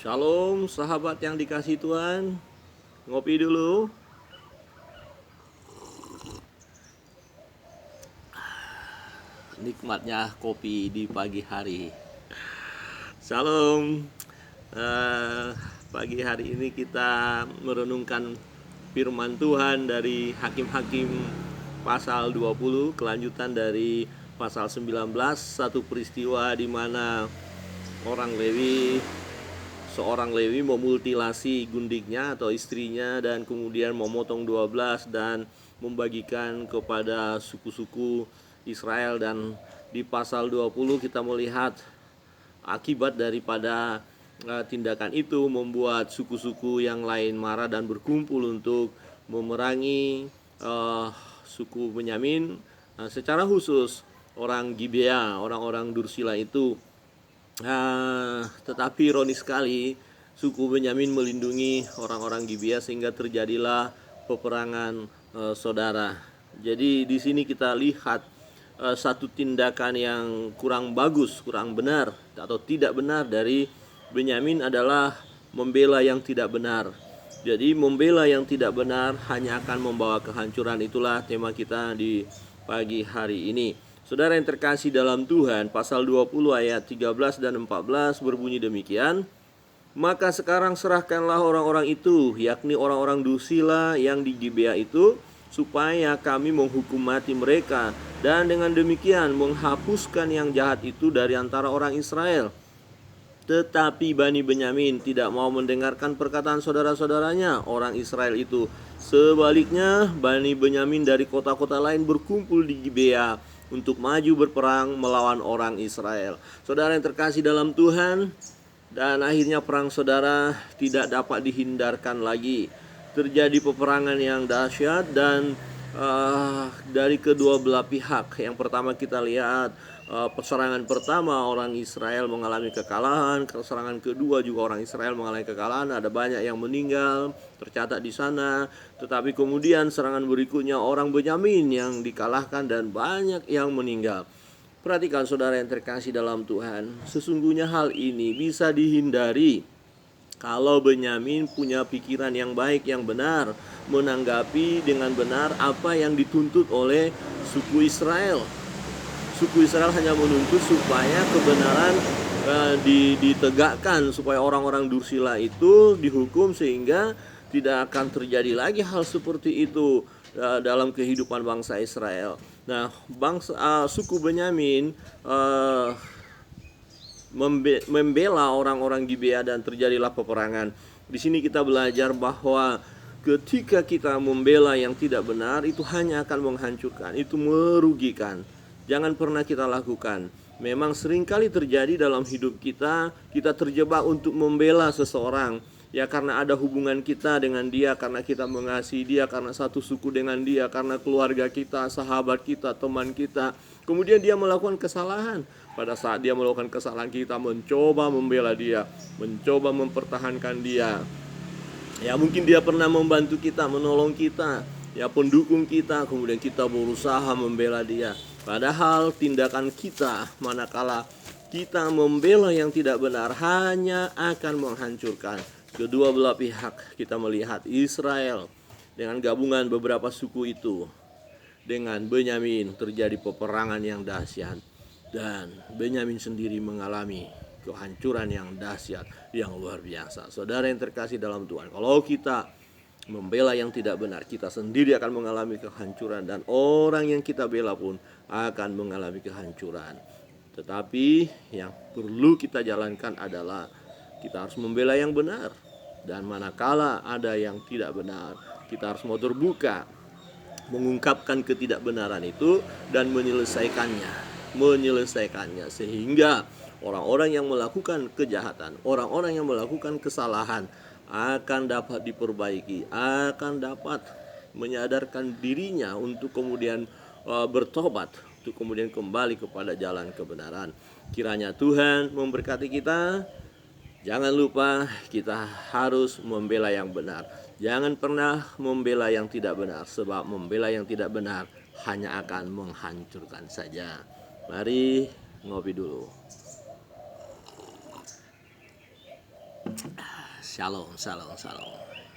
Shalom sahabat yang dikasih Tuhan. Ngopi dulu. Nikmatnya kopi di pagi hari. Shalom. Pagi hari ini kita merenungkan firman Tuhan dari Hakim-Hakim pasal 20, kelanjutan dari pasal 19, satu peristiwa di mana seorang Lewi memutilasi gundiknya atau istrinya dan kemudian memotong 12 dan membagikan kepada suku-suku Israel. Dan di pasal 20 kita melihat akibat daripada tindakan itu membuat suku-suku yang lain marah dan berkumpul untuk memerangi suku Benyamin, secara khusus orang Gibea, orang-orang Dursila itu. Tetapi ironis sekali, suku Benyamin melindungi orang-orang Gibea sehingga terjadilah peperangan saudara. Jadi di sini kita lihat satu tindakan yang kurang bagus, kurang benar atau tidak benar dari Benyamin adalah membela yang tidak benar. Jadi membela yang tidak benar hanya akan membawa kehancuran. Itulah tema kita di pagi hari ini. Saudara yang terkasih dalam Tuhan, pasal 20 ayat 13 dan 14 berbunyi demikian. Maka sekarang serahkanlah orang-orang itu, yakni orang-orang Dursila yang di Gibea itu, supaya kami menghukum mati mereka, dan dengan demikian menghapuskan yang jahat itu dari antara orang Israel. Tetapi Bani Benyamin tidak mau mendengarkan perkataan saudara-saudaranya, orang Israel itu. Sebaliknya, Bani Benyamin dari kota-kota lain berkumpul di Gibea untuk maju berperang melawan orang Israel. Saudara yang terkasih dalam Tuhan, dan akhirnya perang saudara tidak dapat dihindarkan lagi. Terjadi peperangan yang dahsyat dan dari kedua belah pihak. Yang pertama kita lihat serangan pertama orang Israel mengalami kekalahan, serangan kedua juga orang Israel mengalami kekalahan, ada banyak yang meninggal tercatat di sana. Tetapi kemudian serangan berikutnya orang Benyamin yang dikalahkan dan banyak yang meninggal. Perhatikan saudara yang terkasih dalam Tuhan, sesungguhnya hal ini bisa dihindari kalau Benyamin punya pikiran yang baik, yang benar, menanggapi dengan benar apa yang dituntut oleh suku Israel. Suku Israel hanya menuntut supaya kebenaran ditegakkan, supaya orang-orang Dursila itu dihukum sehingga tidak akan terjadi lagi hal seperti itu dalam kehidupan bangsa Israel. Nah, suku Benyamin membela orang-orang Gibea dan terjadilah peperangan. Di sini kita belajar bahwa ketika kita membela yang tidak benar, itu hanya akan menghancurkan, itu merugikan. Jangan pernah kita lakukan. Memang seringkali terjadi dalam hidup kita, kita terjebak untuk membela seseorang. Ya karena ada hubungan kita dengan dia, karena kita mengasihi dia, karena satu suku dengan dia, karena keluarga kita, sahabat kita, teman kita. Kemudian dia melakukan kesalahan. Pada saat dia melakukan kesalahan, kita mencoba membela dia, mencoba mempertahankan dia. Ya mungkin dia pernah membantu kita, menolong kita, ya pendukung kita, kemudian kita berusaha membela dia. Padahal tindakan kita manakala kita membela yang tidak benar hanya akan menghancurkan kedua belah pihak. Kita melihat Israel dengan gabungan beberapa suku itu dengan Benyamin terjadi peperangan yang dahsyat, dan Benyamin sendiri mengalami kehancuran yang dahsyat, yang luar biasa. Saudara yang terkasih dalam Tuhan, kalau kita membela yang tidak benar, kita sendiri akan mengalami kehancuran, dan orang yang kita bela pun akan mengalami kehancuran. Tetapi yang perlu kita jalankan adalah kita harus membela yang benar, dan manakala ada yang tidak benar, kita harus mau terbuka mengungkapkan ketidakbenaran itu dan menyelesaikannya sehingga orang-orang yang melakukan kejahatan, orang-orang yang melakukan kesalahan akan dapat diperbaiki, akan dapat menyadarkan dirinya untuk kemudian bertobat, untuk kemudian kembali kepada jalan kebenaran. Kiranya Tuhan memberkati kita. Jangan lupa kita harus membela yang benar. Jangan pernah membela yang tidak benar, sebab membela yang tidak benar hanya akan menghancurkan saja. Mari ngopi dulu. Shalom, shalom, shalom.